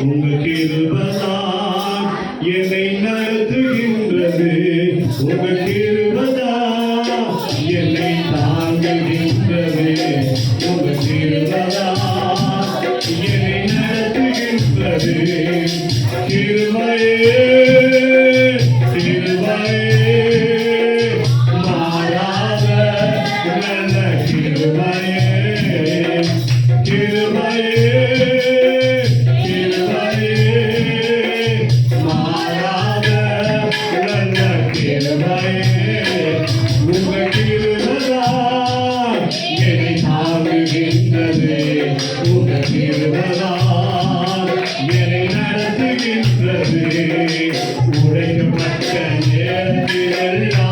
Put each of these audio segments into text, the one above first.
உங்க கிருபைதான் என்னை நடத்துகின்றது. உங்க கிருபைதான் என்னை தாங்குகின்றது. உங்க கிருபைதான் என்னை நடத்துகின்றது. கிருபையே உடைக்கப்பட்ட நேரத்திலெல்லாம்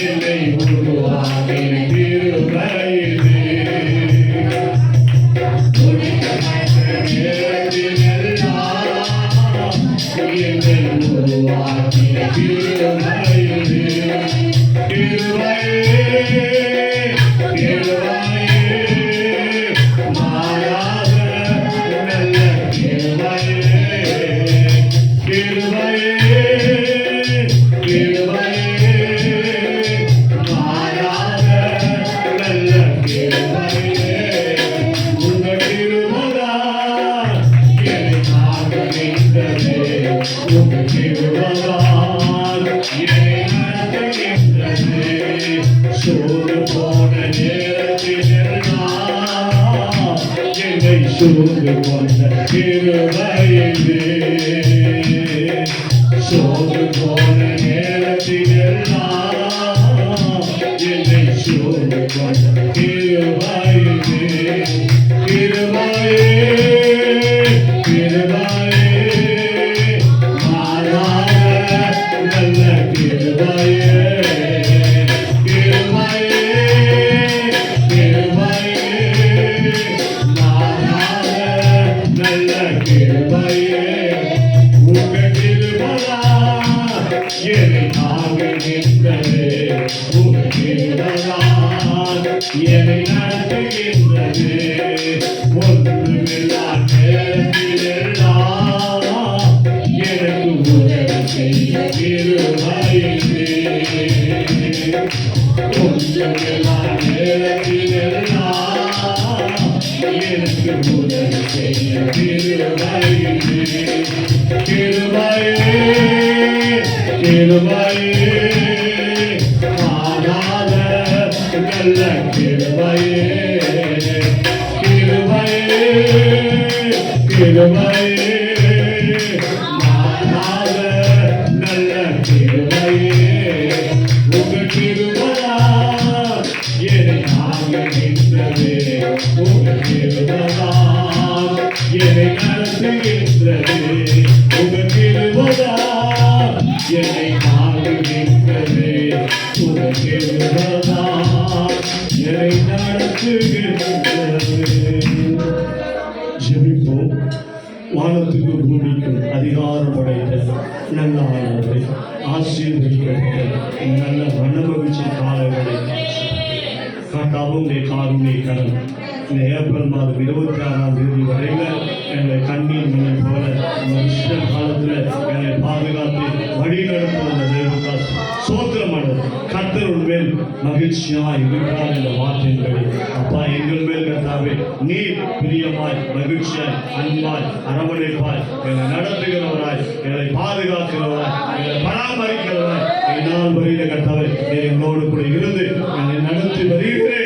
என்னை உருவாக்கின கிருபையிலே. உடைக்கப்பட்ட நேரத்திலெல்லாம் என்னை உருவாக்கின கிருபையிலே. கிருபையே சோறு போன நேரத்திலெல்லாம் என்னை சோறு கொண்ட கிருபையிலே. சோறு போன நேரத்திலெல்லாம் என்னை சோறு கொண்ட கிருபையிலே. கிருபையே என்னை தாங்குகின்றது. உங்க கிருபைதான் என்னை நடத்துகின்றது. ஒன்றுமில்லா நேரத்திலெல்லாம் எனக்கு உதவி செய்ய கிருபையிலே. ஒன்றுமில்லா நேரத்திலெல்லாம் எனக்கு உதவி செய்ய கிருபையிலே. கிருபையே கிருபையே மாறாத நல்ல கிருபையே. கிருபையே கிருபையே மாறாத நல்ல கிருபையே. உங்க கிருபைதான் என்னை தாங்குகின்றது. உங்க கிருபைதான் என்னை நடத்துகின்றது. உங்க கிருபைதான் என்னை தாங்குகின்றது. உங்க கிருபைதான் என்னை நடத்துகின்றது. ஜெபிப்போம். வானத்துக்கு பூமிக்கும் அதிகாரம் படைத்த நல்ல ஆண்டவரை, ஆசீர்வதிக்கப்பட்ட நல்ல மனமகிழ்ச்சி காலங்களை காட்டாவும் காருண்ய கடன் இந்த ஏப்ரல் மாதம் 26ஆம் தேதி வரையில் எங்களை கண்ணீர் மணி போல வருஷ காலத்தில் எங்களை பாதுகாத்து வழிநடத்துவத தேவதாஸ் சோத்திரமானது. கர்த்தர் மேல் மகிழ்ச்சியாக இருக்கிறார் என்ற வார்த்தையின்படி அப்பா எங்கள் மேல் கர்த்தாவே நீர் பிரியமாய் மகிழ்ச்சியாய் அன்பாய் அரவணைப்பாய் எங்களை நடத்துகிறவராய் எங்களை பாதுகாக்கிறவராய் எங்களை பராமரிக்கிறவராய் என்னால் வரையில கர்த்தாவே எங்களோடு கூட இருந்து என்னை நடத்தி வருகிறேன்.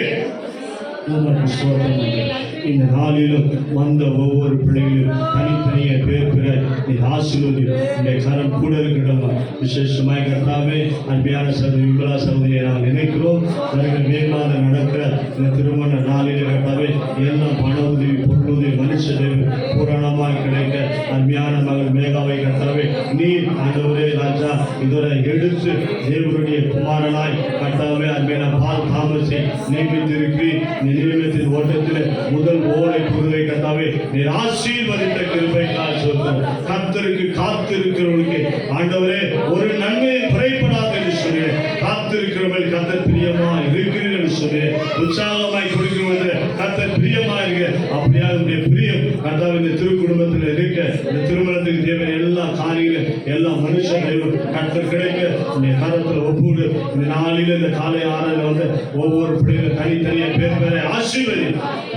இந்த நாளிலும் வந்த ஒவ்வொரு பிள்ளைகளும் தனித்தனியே பேர் பெற நீ ஆசீர்வதி. இந்த கரம் கூட இருக்கிறவங்க விசேஷமாய் கர்த்தாவே அன்பியான சகோதரி விமலா சகோதரியை நாங்கள் நினைக்கிறோம். மேலாக நடக்கிற இந்த திருமண நாளில் கர்த்தாவே எல்லாம் பண உதவி பொருளுதவி மனுஷ பூரணமாய் கிடைக்க அன்பியான மகள் மேகாவை கர்த்தாவே நீர் ஆண்டவரே ராஜா இதுவரை எடுத்து தேவனுடைய குமாரனாய் கர்த்தாவே அன்பியான பால் தாமஸை நியமித்திருக்கிறீ. நியமனத்தின் ஓட்டத்தில் முதல் ஓலை புதுவை கர்த்தாவே நீர் ஆசீர்வதித்த கிருபைக்காக சொல்கிறோம். கர்த்தருக்கு காத்திருக்கிறவர்களுக்கு ஆண்டவரே ஒரு நன்மையை குறைபடாத என்று சொல்லி காத்திருக்கிறவர்கள் கர்த்தர் பிரியமா இருக்கிறீர்கள் என்று சொல்லி உற்சாகமாய் கொடுக்கிறவர்கள் கர்த்தர் பிரியமா இருக்க அப்படியாக பிரியம் கர்த்தாவின் திருக்கு காரியங்கள் எல்லா மனுஷர்களையும் கர்த்தர் கிடைக்க இந்த கரத்தில் ஒப்புடு. இந்த நாளில் இந்த காலை ஆறாவில் வந்து ஒவ்வொரு பிள்ளைகளும் தனித்தனியாக பேரை ஆசீர்வதி.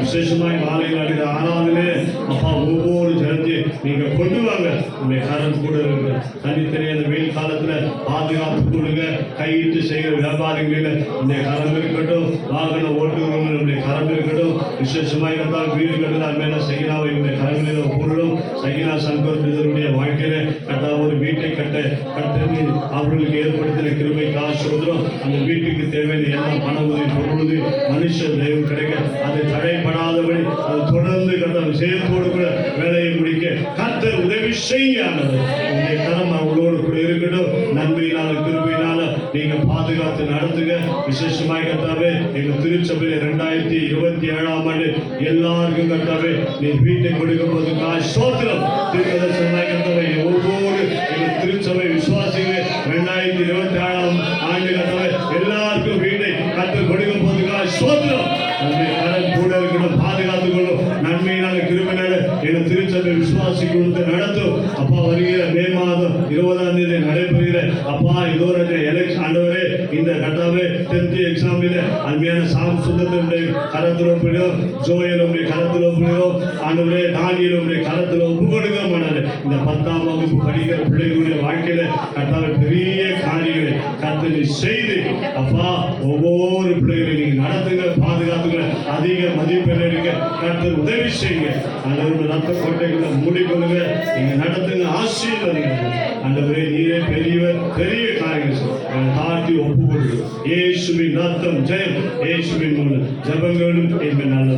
விசேஷமாய் மாலையில் அடிக்கிற ஆறாவிலே அப்பா ஒவ்வொரு ஜனத்தையும் நீங்க கொண்டு வாங்க. உங்களுடைய கரம் கூட இருக்கு. தனித்தனியாக இந்த வெயில் காலத்துல பாதுகாப்பு கொடுங்க. கையிட்டு செய்கிற வியாபாரிகளில் இந்த கரம் இருக்கட்டும். வாகன ஓட்டுநர்களுடைய கரம் இருக்கட்டும். விசேஷமாய் இருந்தால் வீடு கட்டுதல் மேல செய்கிறாவை இந்த கரங்களில் பொருளும் சகினா சங்கர் இதனுடைய வாழ்க்கையில கட்டா ஒரு வீட்டை கட்ட அவர்களுக்கு ஏற்படுத்தின கிருபை காசுறோம். அந்த வீட்டுக்கு தேவையான எல்லா பண உதவி பொருள் உதவி மனுஷ தெய்வம் கிடைக்க அது தடைப்படாதபடி அது தொடர்ந்து கட்ட செயல்போடு கூட வேலையை முடிக்க கர்த்தர் உதவி செய்யானது. உங்களுடைய கரம் அவங்களோடு கூட இருக்கட்டும். நன்மையினால கிருபையினால நீங்க பாதுகாத்து நடத்துங்க. விசேஷமாய் கட்டாவே எங்க திருச்சபையில 2027 ஆண்டு எல்லாருக்கும் கட்டாவே நீ வீட்டை கொடுக்கும் போது ஸ்தோத்திரம். திருக்கதர்சனமாய் கட்டாவே ஒவ்வொரு எங்க திருச்சபை விசுவாசிகள் 2027 ஆண்டு கட்டாவே எல்லாருக்கும் வீட்டை கர்த்தர் கொடுக்கும் போது ஸ்தோத்திரம். கடன் கூட இருக்கணும். பாதுகாத்துக் கொள்ளும். நன்மையினால கிருபையினால எங்க திருச்சபை விசுவாசி கொடுத்து நடத்தும். அப்பா வருகிற மே மாதம் 20ஆம் தேதி நடைபெறுகிற அப்பா இதோ எலெக்ஷன் ஆண்டவரே இந்த கட்டாவே 10th எக்ஸாமில் அருமையான சாம் சுந்தரனுடைய கரத்தில் ஒப்புகிறோம். ஜோயலுடைய கரத்தில் ஒப்புகிறோம். ஆண்டவரே தானியலுடைய கரத்தில் ஒப்பு கொடுக்க மாட்டாரு. இந்த 10ஆம் வகுப்பு படிக்கிற பிள்ளைகளுடைய வாழ்க்கையில கட்டாவே பெரிய காரியங்களை கர்த்தர் செய்து அப்பா ஒவ்வொரு பிள்ளைகளையும் நீங்க நடத்துங்க. பாதுகாத்துங்க. அதிக மதிப்பெண் எடுக்க கர்த்தர் உதவி செய்யுங்க. ஆண்டவருடைய ரத்த கோட்டைகளை மூடிக்கொள்ளுங்க. நீங்க நடத்துங்க. ஆசீர்வதிங்க. ஆண்டவரே நீரே பெரியவர். பெரிய காரியங்கள் தாழ்த்தி ஒப்பு கொடுங்க. இயேசுவின் ரத்தம் ஜெயம். இயேசுவின் மூலம் ஜெபங்களும் என் நல்ல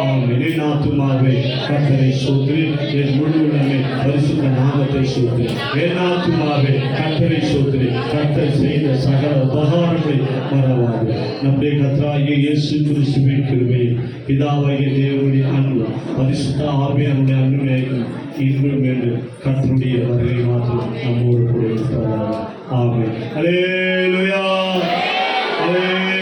ஆமென். என் ஆத்துமாவே கர்த்தரை ஸ்தோத்திரி. என் முழு உள்ளமே பரிசுத்த நாமத்தை ஸ்தோத்திரி. என் ஆத்துமாவே கர்த்தரை ஸ்தோத்திரி. கர்த்தர் செய்த சகல உபகாரங்களை மறவாது. நம்முடைய கர்த்தராகிய இயேசு கிறிஸ்துவின் கிருபை, பிதாவாகிய தேவனுடைய அன்பு, பரிசுத்த ஆவியானுடைய அன்பும் இன்றும் என்று கர்த்தருடைய வருகை மாத்திரம் நம்மோடு கூட இருப்பார். ஆமென். அல்லேலூயா. அல்லேலூயா.